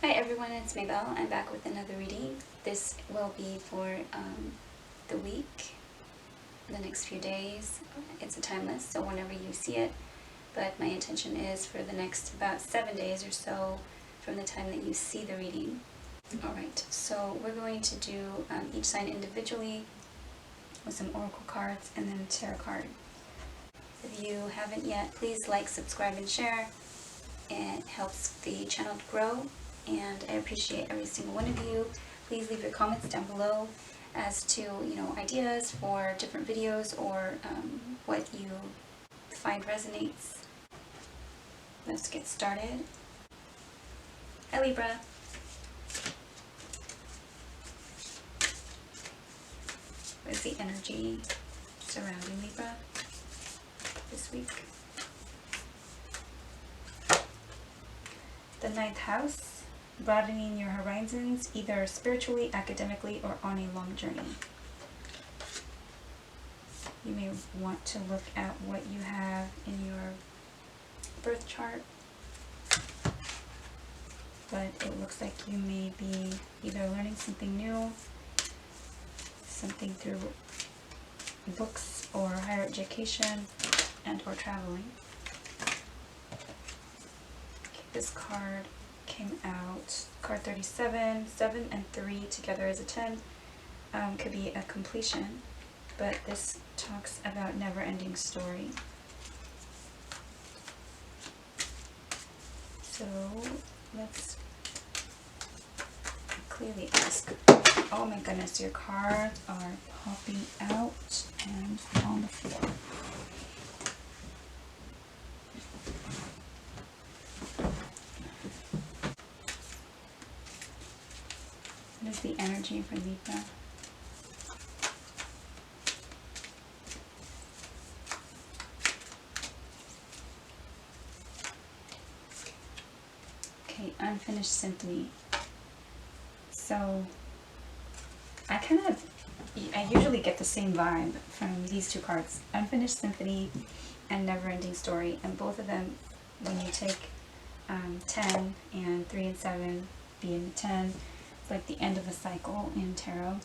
Hi everyone, it's Maybelle. I'm back with another reading. This will be for the week, the next few days. It's a timeless, so whenever you see it. But my intention is for the next about 7 days or so from the time that you see the reading. Alright, so we're going to do each sign individually with some oracle cards and then a tarot card. If you haven't yet, please like, subscribe, and share. It helps the channel to grow, and I appreciate every single one of you. Please leave your comments down below as to, ideas for different videos or what you find resonates. Let's get started. Hi Libra. What is the energy surrounding Libra this week? The 9th house, broadening your horizons, either spiritually, academically, or on a long journey. You may want to look at what you have in your birth chart, but it looks like you may be either learning something new, something through books or higher education, and or traveling. This card came out, card 37, 7 and 3 together as a 10, could be a completion, but this talks about never-ending story. So let's clearly ask. Oh my goodness, your cards are popping out and on the floor. What is the energy for Libra? Okay, unfinished symphony. So I usually get the same vibe from these two cards, unfinished symphony and never-ending story, and both of them, when you take 10 and 3 and 7 being the 10, it's like the end of a cycle in tarot.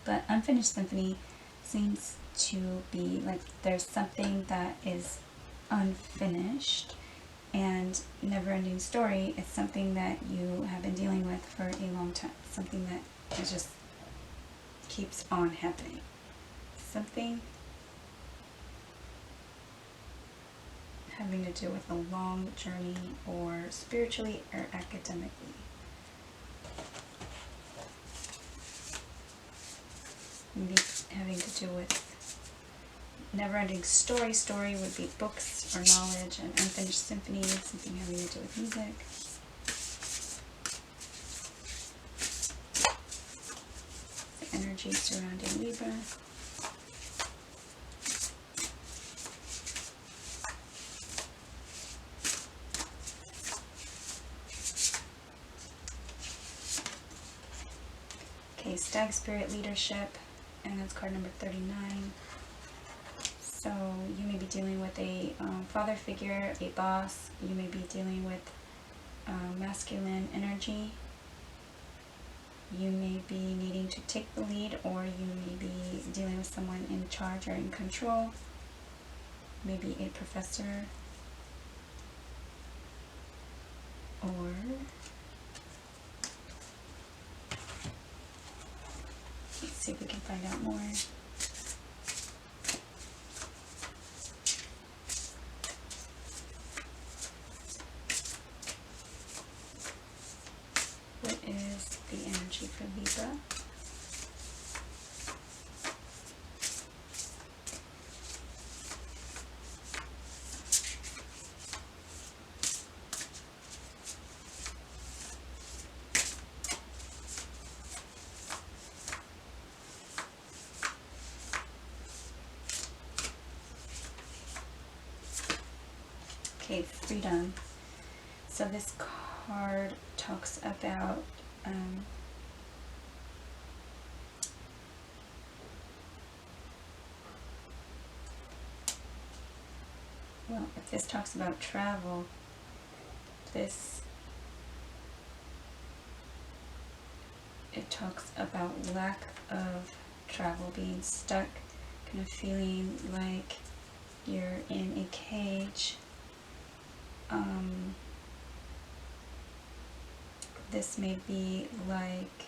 But unfinished symphony seems to be like there's something that is unfinished, and never-ending story is something that you have been dealing with for a long time, something that is just keeps on happening, something having to do with a long journey, or spiritually or academically. Maybe having to do with never-ending story. Story would be books or knowledge, and unfinished symphony, something having to do with music. The energy surrounding Libra. Okay, Stag Spirit Leadership, and that's card number 39. So you may be dealing with a father figure, a boss. You may be dealing with masculine energy. You may be needing to take the lead, or you may be dealing with someone in charge or in control. Maybe a professor, or let's see if we can find out more. What is the energy for Libra? Okay, freedom. So this card talks about well, if this talks about travel, this it talks about lack of travel, being stuck, kind of feeling like you're in a cage. This may be like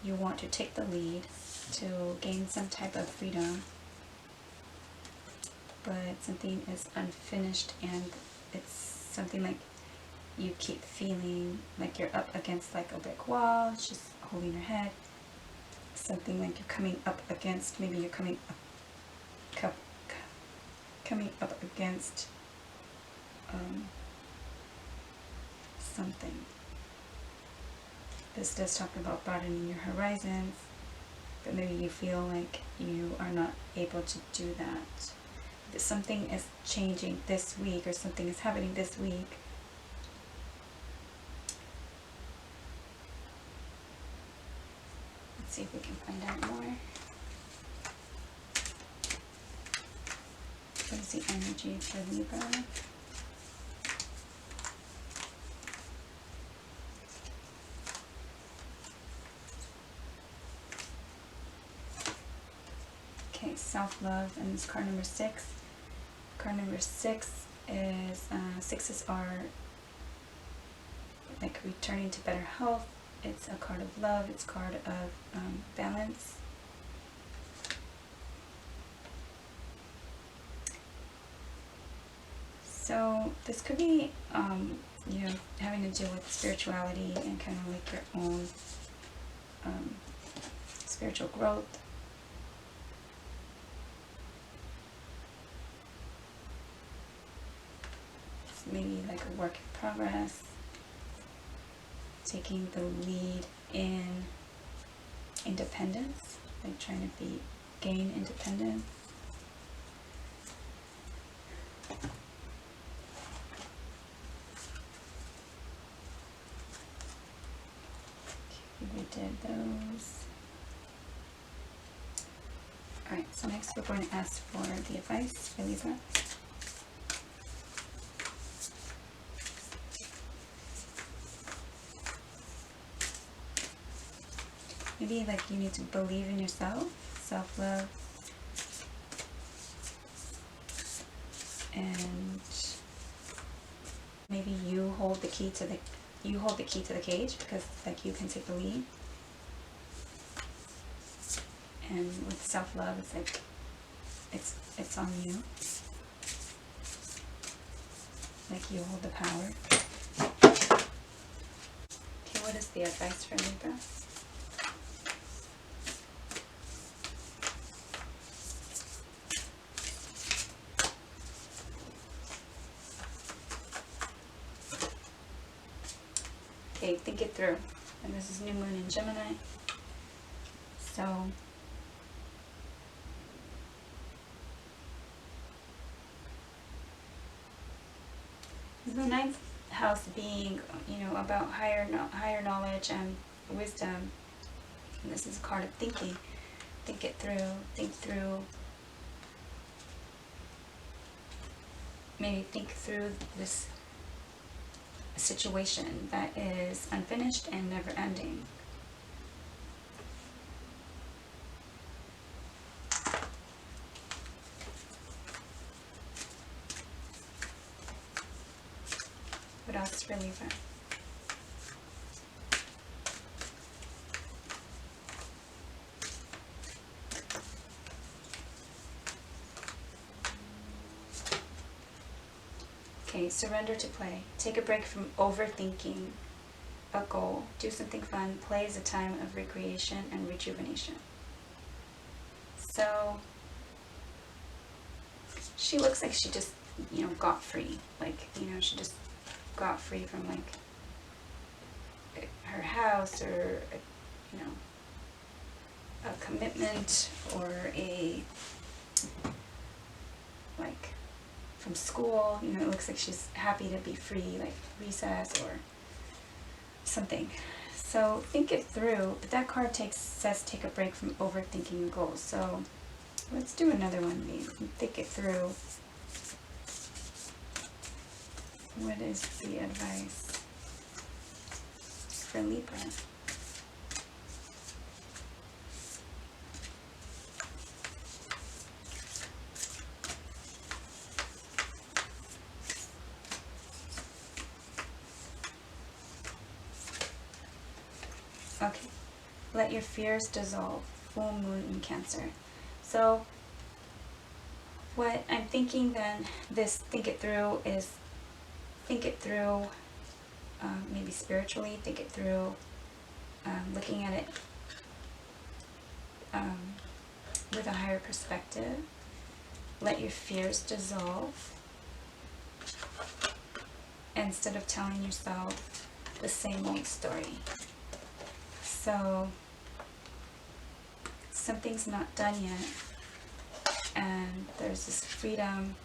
you want to take the lead to gain some type of freedom, but something is unfinished, and it's something like you keep feeling like you're up against like a brick wall. It's just holding your head. Something like you're coming up against, maybe you're coming up against something. This does talk about broadening your horizons, but maybe you feel like you are not able to do that. That something is changing this week, or something is happening this week. Let's see if we can find out more. What is the energy for Libra? Okay, self-love, and it's card number 6. Card number 6 is, sixes are like returning to better health. It's a card of love. It's a card of balance. So this could be, you know, having to do with spirituality and kind of like your own spiritual growth. It's maybe like a work in progress. Taking the lead in independence, like trying to gain independence. We did those. Alright, so next we're going to ask for the advice for Libra. Maybe like you need to believe in yourself, self-love, and maybe you hold the key to the cage, because like you can take the lead. And with self-love, it's like it's on you. Like you hold the power. Okay, what is the advice for Libra? Okay, think it through. And this is new moon in Gemini. So the 9th house being, you know, about higher knowledge and wisdom. And this is a card of thinking. Think it through. Think through. Maybe think through this situation that is unfinished and never ending. What else for Libra? Okay, surrender to play. Take a break from overthinking a goal. Do something fun. Play is a time of recreation and rejuvenation. So she looks like she just, you know, got free. Like, you know, she just got free from like her house, or, you know, a commitment, or a, like, from school. You know, it looks like she's happy to be free, like recess or something. So think it through. But that card says take a break from overthinking your goals. So let's do another one. Think it through. What is the advice for Libra? Okay. Let your fears dissolve. Full moon in Cancer. So what I'm thinking then, this think it through is think it through maybe spiritually, think it through looking at it with a higher perspective. Let your fears dissolve instead of telling yourself the same old story. So something's not done yet, and there's this freedom.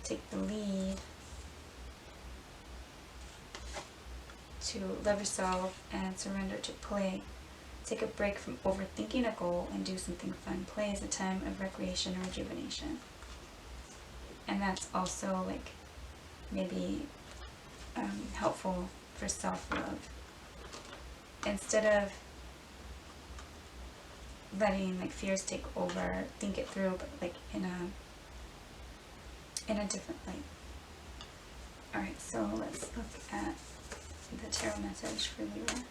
Take the lead to love yourself and surrender to play. Take a break from overthinking a goal and do something fun. Play is a time of recreation and rejuvenation. And that's also like maybe helpful for self-love. Instead of letting like fears take over, think it through, but like in a different light. Alright, so let's look at the tarot message for Libra.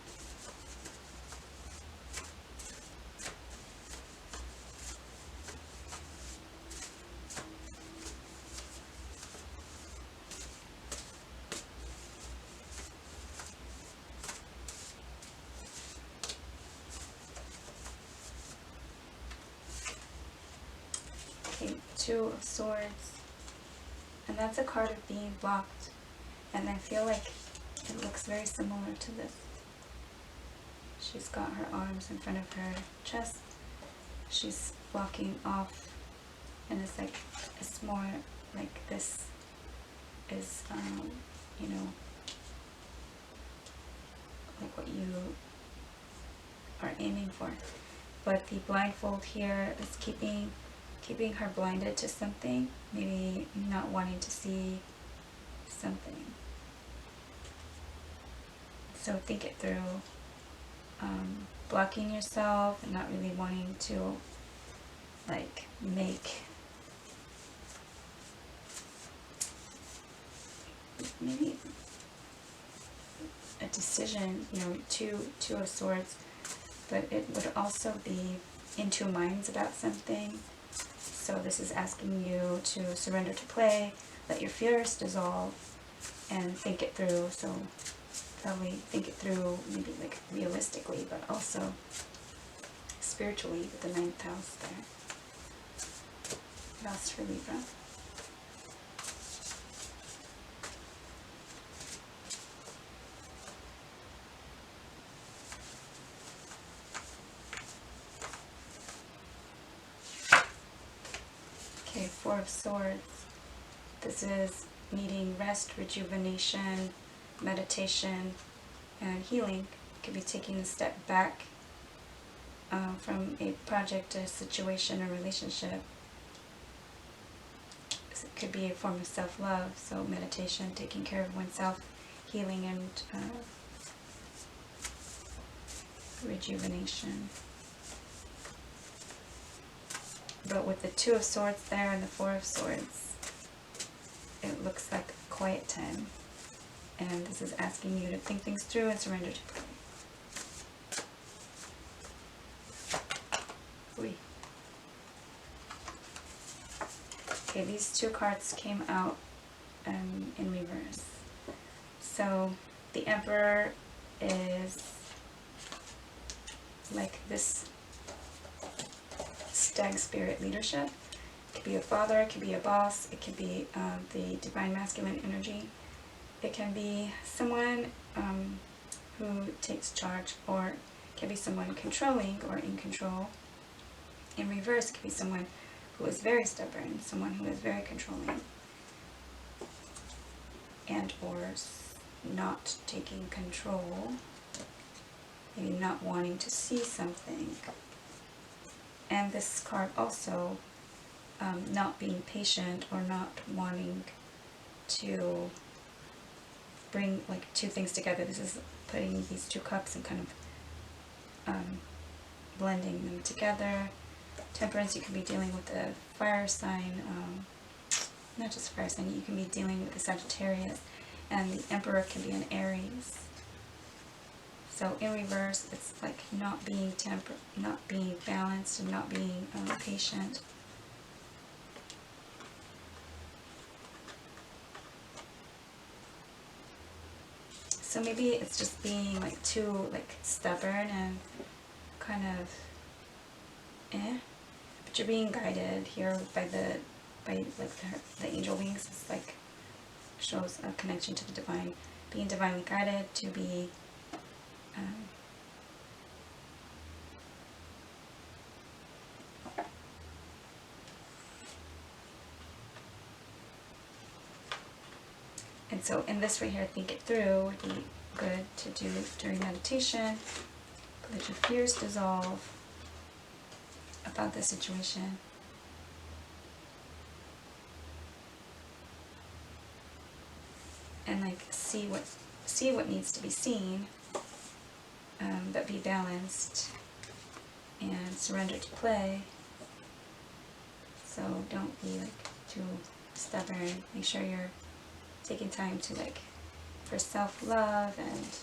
Okay, Two of Swords. And that's a card of being blocked. And I feel like it looks very similar to this. She's got her arms in front of her chest. She's blocking off. And it's like, it's more like this is, you know, like what you are aiming for. But the blindfold here is keeping her blinded to something, maybe not wanting to see something. So think it through. Blocking yourself and not really wanting to like make maybe a decision, you know, two of Swords, but it would also be in two minds about something. So this is asking you to surrender to play, let your fears dissolve, and think it through. So probably think it through maybe like realistically, but also spiritually with the 9th house there. What else for Libra? Okay, Four of Swords. This is needing rest, rejuvenation, meditation, and healing. It could be taking a step back from a project, a situation, a relationship. It could be a form of self-love, so meditation, taking care of oneself, healing, and rejuvenation. But with the Two of Swords there and the Four of Swords, it looks like a quiet time. And this is asking you to think things through and surrender to play. Okay, these two cards came out in reverse. So the Emperor is like this stag spirit leadership. It could be a father, it could be a boss, it could be the divine masculine energy. It can be someone who takes charge, or it can be someone controlling or in control. In reverse, it could be someone who is very stubborn, someone who is very controlling, and or not taking control, maybe not wanting to see something. And this card also not being patient or not wanting to bring like two things together. This is putting these two cups and kind of blending them together. Temperance, you can be dealing with a fire sign, not just fire sign, you can be dealing with a Sagittarius, and the Emperor can be an Aries. So in reverse, it's like not being not being balanced, and not being patient. So maybe it's just being like too like stubborn and kind of but you're being guided here by the angel wings. It's like shows a connection to the divine, being divinely guided to be and so in this right here, think it through would be good to do during meditation. Let your fears dissolve about the situation. And like see what needs to be seen, but be balanced and surrender to play. So don't be like too stubborn. Make sure you're taking time to like for self-love and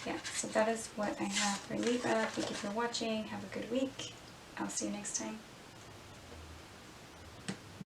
yeah, so that is what I have for Libra. Thank you for watching. Have a good week. I'll see you next time.